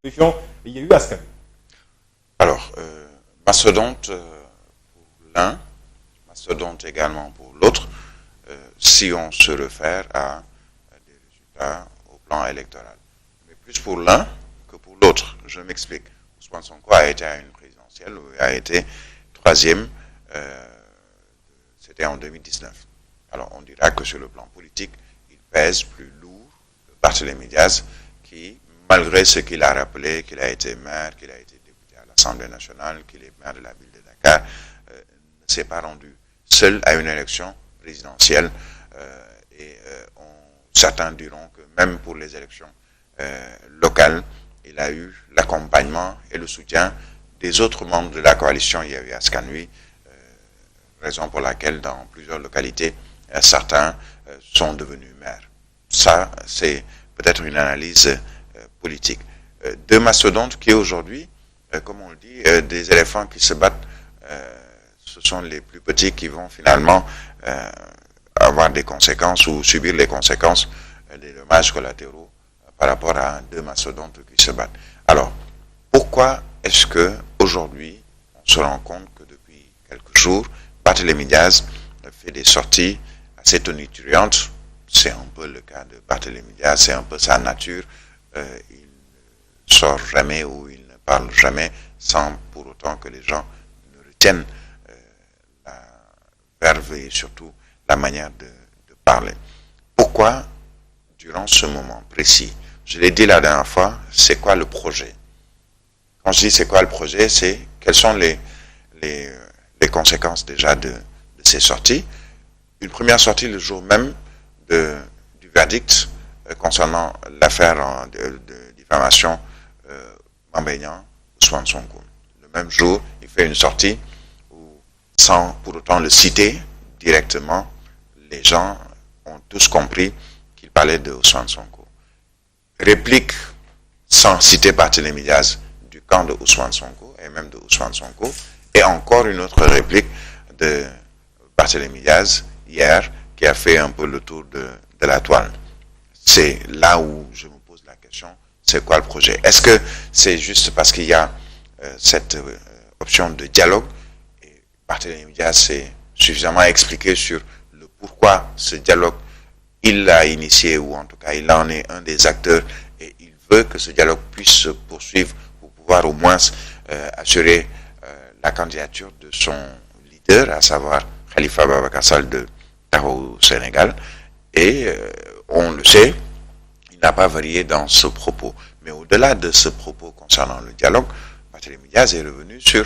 région Yewwi Askan Wi. Alors, mastodonte pour l'un, mastodonte également pour l'autre, si on se réfère à des résultats au plan électoral. Mais plus pour l'un que pour l'autre. Je m'explique. Ousmane Sonko a été à une présidentielle où il a été troisième, c'était en 2019. Alors on dira que sur le plan politique, il pèse plus lourd que Barthélémy Diaz, qui, malgré ce qu'il a rappelé, qu'il a été maire, qu'il a été député à l'Assemblée nationale, qu'il est maire de la ville de Dakar, ne s'est pas rendu seul à une élection présidentielle. Certains diront que même pour les élections locales, il a eu l'accompagnement et le soutien des autres membres de la coalition Yewwi Askan Wi, raison pour laquelle dans plusieurs localités, certains sont devenus maires. Ça, c'est peut-être une analyse politique. Deux mastodontes qui aujourd'hui, comme on le dit, des éléphants qui se battent, ce sont les plus petits qui vont finalement avoir des conséquences ou subir les conséquences des dommages collatéraux par rapport à deux mastodontes qui se battent. Alors, pourquoi est-ce que aujourd'hui on se rend compte que depuis quelques jours, Barthélémy Diaz fait des sorties assez tonitruantes? C'est un peu le cas de Barthélémy Diaz, c'est un peu sa nature. Il ne sort jamais ou il ne parle jamais sans pour autant que les gens ne retiennent la verve et surtout la manière de parler. Pourquoi, durant ce moment précis, je l'ai dit la dernière fois, c'est quoi le projet? Quand je dis c'est quoi le projet, c'est quelles sont les conséquences déjà de ces sorties. Une première sortie le jour même du verdict concernant l'affaire de diffamation Mame Mbaye Niang, Ousmane Sonko. Le même jour, il fait une sortie où, sans pour autant le citer directement, les gens ont tous compris qu'il parlait de Ousmane Sonko. Réplique sans citer Barthélémy Diaz du camp de Ousmane Sonko et même de Ousmane Sonko, et encore une autre réplique de Barthélémy Diaz hier qui a fait un peu le tour de la toile. C'est là où je me pose la question, c'est quoi le projet? Est-ce que c'est juste parce qu'il y a cette option de dialogue et Barthélémy Diaz s'est suffisamment expliqué sur le pourquoi ce dialogue il l'a initié, ou en tout cas il en est un des acteurs, et il veut que ce dialogue puisse se poursuivre pour pouvoir au moins assurer la candidature de son leader, à savoir Khalifa Ababacar Sall de Taxawu Sénégal. Et on le sait, il n'a pas varié dans ce propos. Mais au-delà de ce propos concernant le dialogue, Barthélémy Diaz est revenu sur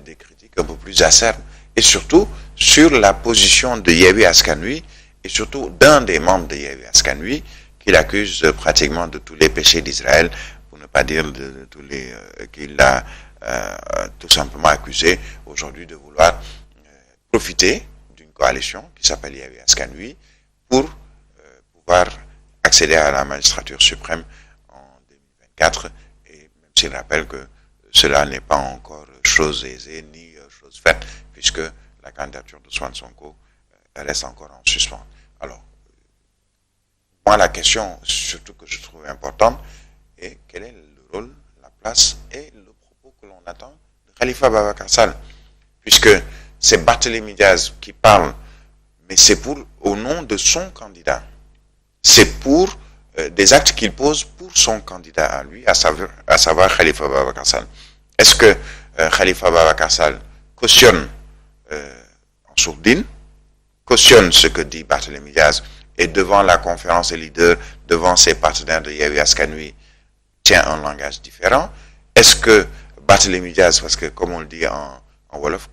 des critiques un peu plus acerbes, et surtout sur la position de Yewwi Askan Wi, et surtout d'un des membres de Yewwi Askan Wi, qu'il accuse pratiquement de tous les péchés d'Israël, pour ne pas dire de tous les qu'il a tout simplement accusé aujourd'hui de vouloir profiter d'une coalition qui s'appelle Yewwi Askan Wi pour pouvoir accéder à la magistrature suprême en 2024, et même s'il rappelle que cela n'est pas encore chose aisée ni chose faite, puisque la candidature d'Ousmane Sonko reste encore en suspens. Alors, moi, la question, surtout que je trouve importante, est quel est le rôle, la place et le propos que l'on attend de Khalifa Ababacar Sall, puisque c'est Barthélémy Diaz qui parle, mais c'est au nom de son candidat. C'est pour des actes qu'il pose pour son candidat à lui, à savoir Khalifa Ababacar Sall. Est-ce que Khalifa Ababacar Sall cautionne en sourdine, cautionne ce que dit Barthélémy Diaz, et devant la conférence des leaders, devant ses partenaires de Yewwi Askan Wi, tient un langage différent? Est-ce que Barthélémy Diaz, parce que comme on le dit en Wolof,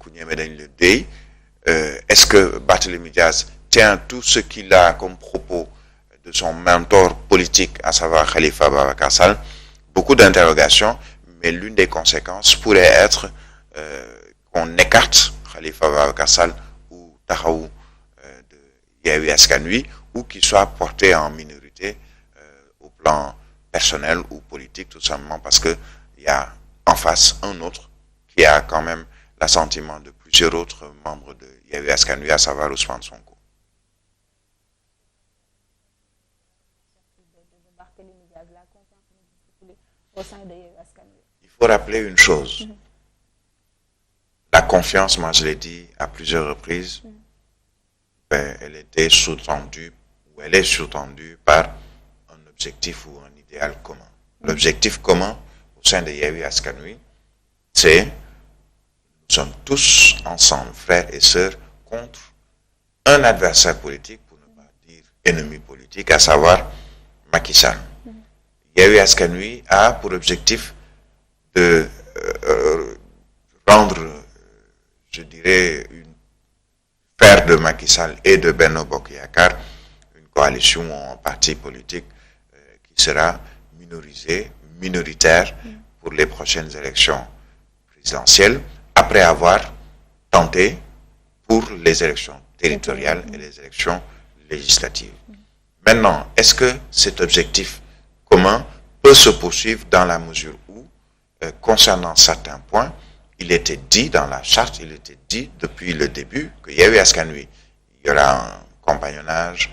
est-ce que Barthélémy Diaz tient tout ce qu'il a comme propos de son mentor politique, à savoir Khalifa Ababacar Sall? Beaucoup d'interrogations, mais l'une des conséquences pourrait être qu'on écarte Khalifa Ababacar Sall ou Taxawu de Yewwi Askan Wi, ou qu'il soit porté en minorité au plan personnel ou politique, tout simplement parce qu'il y a en face un autre qui a quand même l'assentiment de plusieurs autres membres de Yewwi Askan Wi, à savoir Ousmane Sonko. au sein de Yewwi Askan Wi. Il faut rappeler une chose. La confiance, moi je l'ai dit à plusieurs reprises, elle était sous-tendue, ou elle est sous-tendue par un objectif ou un idéal commun. L'objectif commun au sein de Yewwi Askan Wi, c'est nous sommes tous ensemble, frères et sœurs, contre un adversaire politique, pour ne pas dire ennemi politique, à savoir Macky Sall. Yewwi Askan Wi a pour objectif de rendre, je dirais, faire de Macky Sall et de Benno Bokk Yakaar une coalition ou un parti politique qui sera minoritaire pour les prochaines élections présidentielles, après avoir tenté pour les élections territoriales et les élections législatives. Maintenant, est-ce que cet objectif commun peut se poursuivre dans la mesure où, concernant certains points, il était dit dans la charte, il était dit depuis le début que Yewwi Askan Wi, il y aura un compagnonnage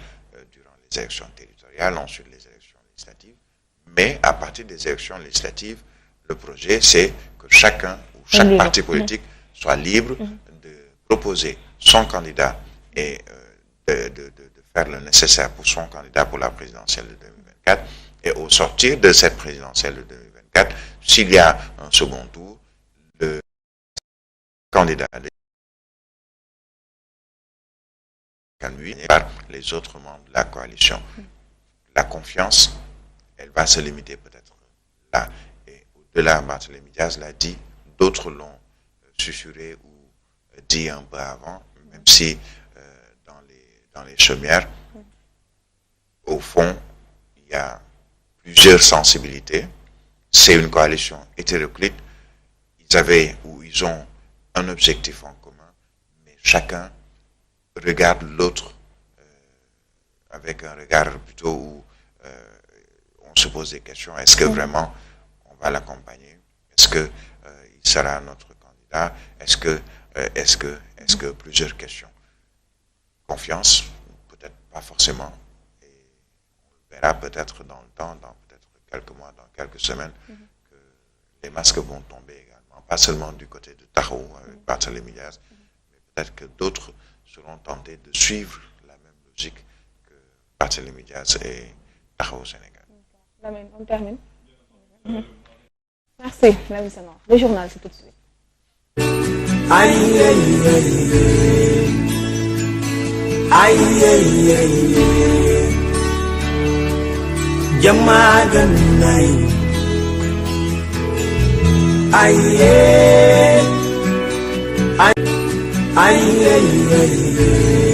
durant les élections territoriales, ensuite les élections législatives, mais à partir des élections législatives, le projet c'est que chacun ou chaque parti politique soit libre de proposer son candidat et de faire le nécessaire pour son candidat pour la présidentielle de 2024. Et au sortir de cette présidentielle de 2024, s'il y a un second tour, le candidat par les autres membres de la coalition. La confiance, elle va se limiter peut-être là. Et au-delà, Barthélémy Diaz l'a dit, d'autres l'ont susurré ou dit un peu avant, même si dans les chaumières, au fond, il y a plusieurs sensibilités. C'est une coalition hétéroclite. Ils ont un objectif en commun, mais chacun regarde l'autre avec un regard plutôt où on se pose des questions. Est-ce que vraiment on va l'accompagner? Est-ce que il sera notre candidat? Est-ce que plusieurs questions? Confiance, peut-être pas forcément. Et on verra peut-être dans le temps, dans peut-être quelques mois, dans quelques semaines, que les masques vont tomber également. Pas seulement du côté de Taxawu avec Barthélémy Diaz, mais peut-être que d'autres seront tentés de suivre la même logique que Barthélémy Diaz et Taxawu Sénégal. Lamine, on termine. Merci, Lamine Senghor. Le journal, c'est tout de suite. Aïe, aïe, aïe, aïe, aïe, aïe, Jamaganai, aïe, aïe, aïe, aïe, aïe.